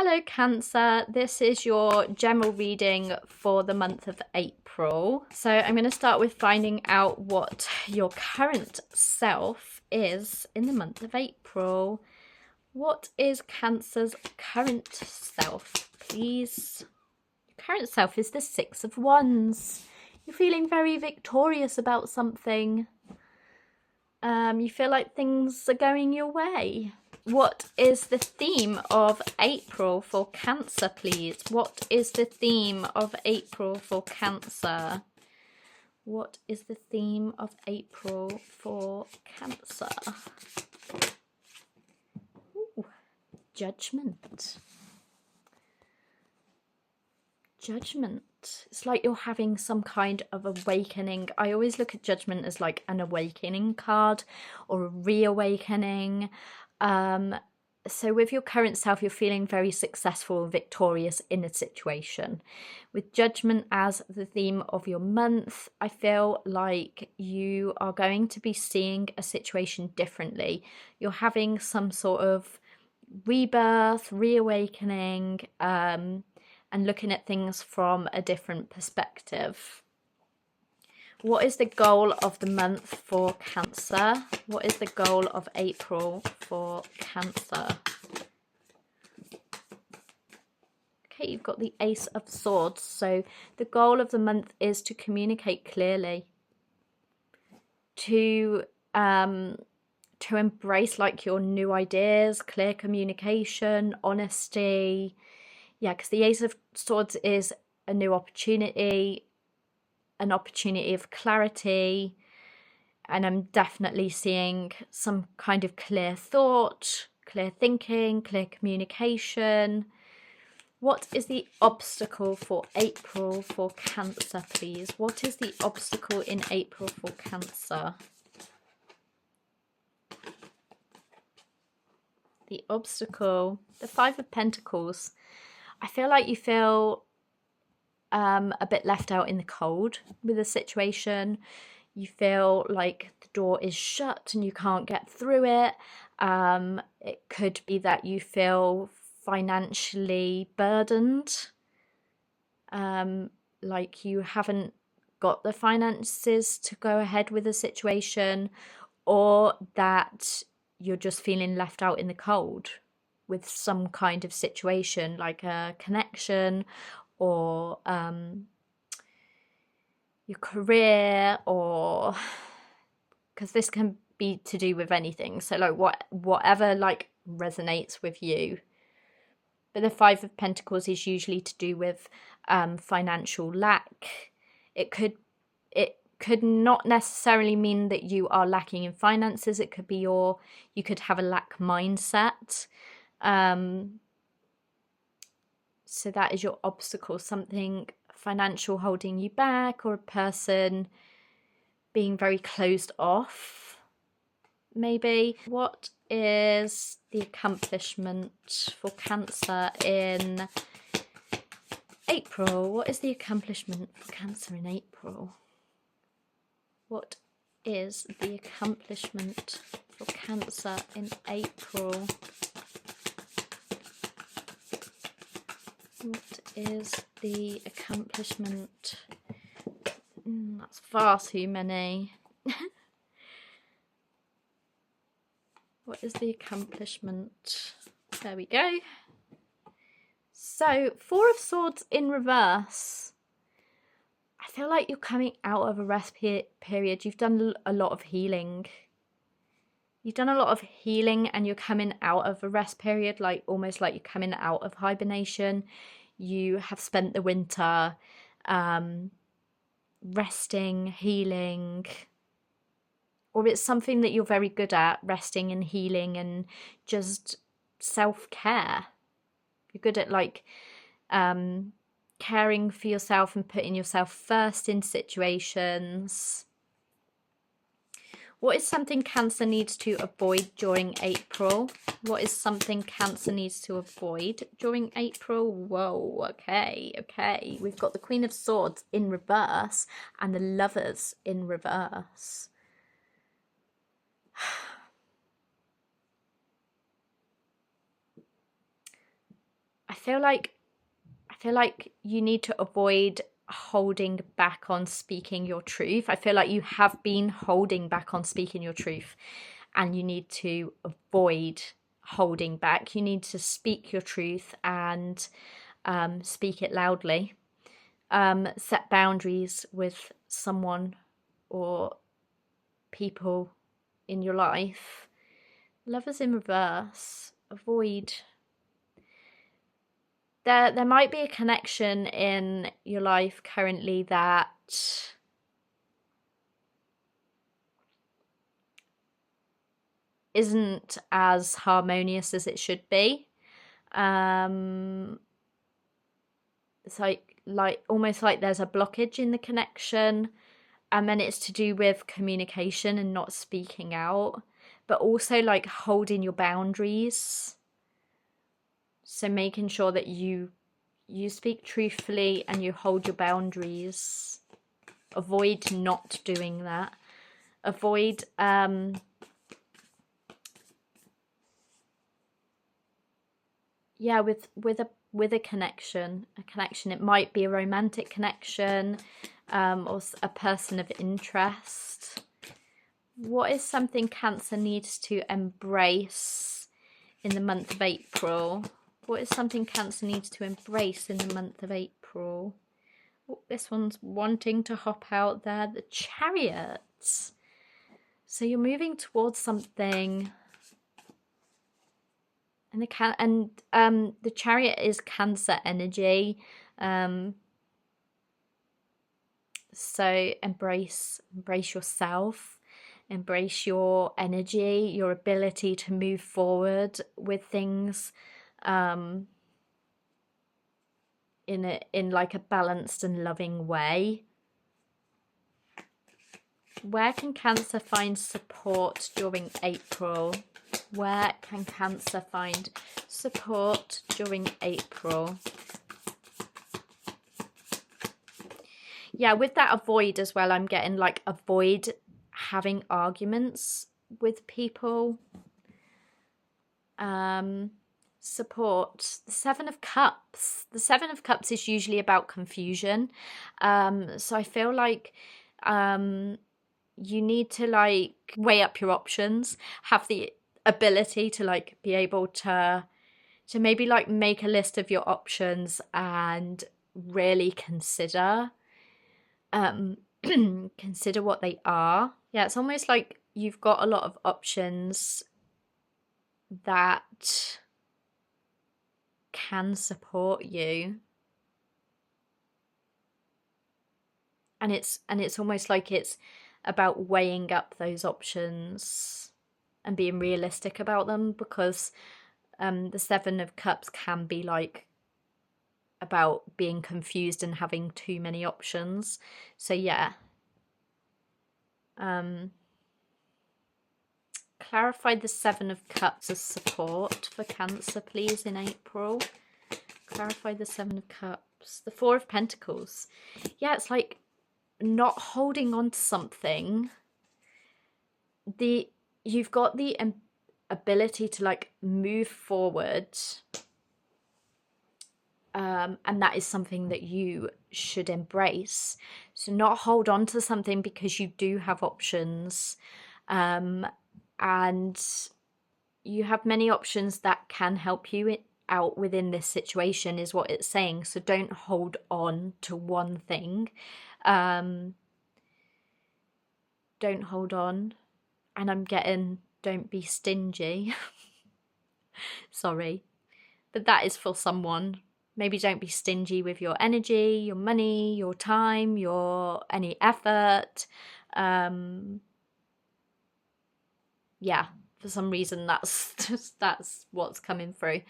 Hello Cancer, this is your general reading for the month of April. So I'm going to start with finding out what your current self is in the month of April. What is Cancer's current self, please? Your current self is the Six of Wands. You're feeling very victorious about something. You feel like things are going your way. What is the theme of April for Cancer, please? What is the theme of April for Cancer? What is the theme of April for Cancer? Ooh, Judgment. Judgment. It's like you're having some kind of awakening. I always look at Judgment as like an awakening card or a reawakening. So with your current self, you're feeling very successful and victorious in a situation. With Judgment as the theme of your month, I feel like you are going to be seeing a situation differently. You're having some sort of rebirth, reawakening, and looking at things from a different perspective. What is the goal of the month for Cancer? What is the goal of April for Cancer? Okay, you've got the Ace of Swords. So the goal of the month is to communicate clearly, to embrace like your new ideas, clear communication, honesty. Yeah, because the Ace of Swords is a new opportunity, an opportunity of clarity, and I'm definitely seeing some kind of clear thought, clear thinking, clear communication. What is the obstacle for April for Cancer, please? What is the obstacle in April for Cancer? The obstacle, the Five of Pentacles. I feel like you feel a bit left out in the cold with the situation. You feel like the door is shut and you can't get through it. It could be that you feel financially burdened, like you haven't got the finances to go ahead with the situation, or that you're just feeling left out in the cold with some kind of situation, like a connection or your career, or because this can be to do with anything, so like whatever like resonates with you. But the Five of Pentacles is usually to do with financial lack. It could not necessarily mean that you are lacking in finances. It could be you could have a lack mindset. So that is your obstacle, something financial holding you back, or a person being very closed off, maybe. What is the accomplishment for Cancer in April? What is the accomplishment for Cancer in April? What is the accomplishment for Cancer in April? What is the accomplishment? That's far too many. What is the accomplishment? There we go. So, Four of Swords in reverse. I feel like you're coming out of a rest period. You've done a lot of healing. You've done a lot of healing and you're coming out of a rest period, like almost like you're coming out of hibernation. You have spent the winter resting, healing, or it's something that you're very good at, resting and healing and just self-care. You're good at like caring for yourself and putting yourself first in situations. What is something Cancer needs to avoid during April? What is something Cancer needs to avoid during April? Whoa, okay. We've got the Queen of Swords in reverse and the Lovers in reverse. I feel like you need to avoid holding back on speaking your truth. I feel like you have been holding back on speaking your truth, and you need to avoid holding back. You need to speak your truth and speak it loudly. Set boundaries with someone or people in your life. Lovers in reverse. Avoid. There might be a connection in your life currently that isn't as harmonious as it should be. It's like almost like there's a blockage in the connection, and then it's to do with communication and not speaking out, but also like holding your boundaries. So making sure that you speak truthfully and you hold your boundaries. Avoid not doing that. Avoid with a connection. It might be a romantic connection, or a person of interest. What is something Cancer needs to embrace in the month of April? What is something Cancer needs to embrace in the month of April? Oh, this one's wanting to hop out there. The Chariot. So you're moving towards something. And the Chariot is Cancer energy. So embrace yourself. Embrace your energy, your ability to move forward with things in like a balanced and loving way. Where can Cancer find support during April? Where can Cancer find support during April? Yeah, with that avoid as well, I'm getting like avoid having arguments with people. Support. The Seven of Cups. The Seven of Cups is usually about confusion. So I feel like you need to like weigh up your options, have the ability to like be able to maybe like make a list of your options and really consider consider what they are. Yeah, it's almost like you've got a lot of options that can support you, and it's almost like it's about weighing up those options and being realistic about them, because the Seven of Cups can be like about being confused and having too many options. So yeah, clarify the Seven of Cups as support for Cancer, please, in April. Clarify the Seven of Cups. The Four of Pentacles. Yeah, it's like not holding on to something. You've got the ability to like move forward, and that is something that you should embrace. So not hold on to something because you do have options, and you have many options that can help you out within this situation, is what it's saying. So don't hold on to one thing. Don't hold on. And I'm getting don't be stingy. Sorry, but that is for someone. Maybe don't be stingy with your energy, your money, your time, your any effort. Yeah, for some reason that's what's coming through.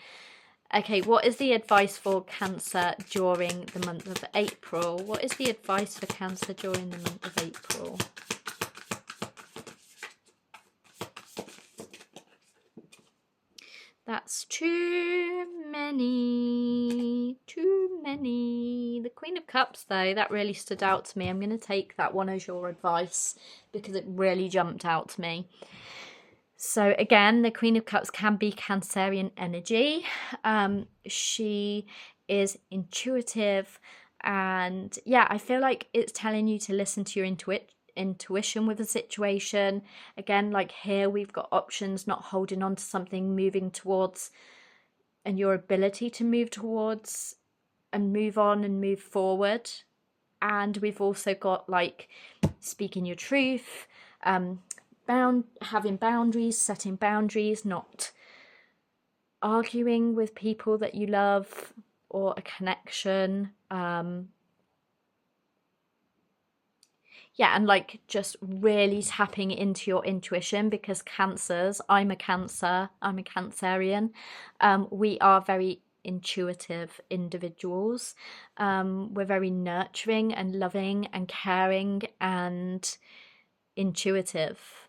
Okay, what is the advice for Cancer during the month of April? What is the advice for Cancer during the month of April? That's too many. The Queen of Cups, though, that really stood out to me. I'm going to take that one as your advice because it really jumped out to me. So again, the Queen of Cups can be Cancerian energy. She is intuitive, and yeah, I feel like it's telling you to listen to your intuition with a situation. Again, like here we've got options, not holding on to something, moving towards, and your ability to move towards and move on and move forward. And we've also got like speaking your truth, having boundaries, setting boundaries, not arguing with people that you love or a connection. Yeah, and like just really tapping into your intuition, because Cancers, I'm a Cancer, I'm a Cancerian. We are very intuitive individuals. We're very nurturing and loving and caring and intuitive.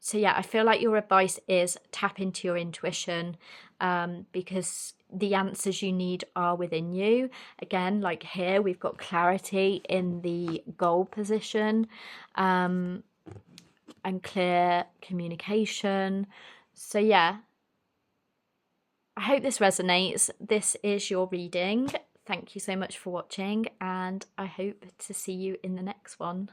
So yeah, I feel like your advice is tap into your intuition, because the answers you need are within you. Again, like here we've got clarity in the goal position, and clear communication. So yeah, I hope this resonates. This is your reading. Thank you so much for watching, and I hope to see you in the next one.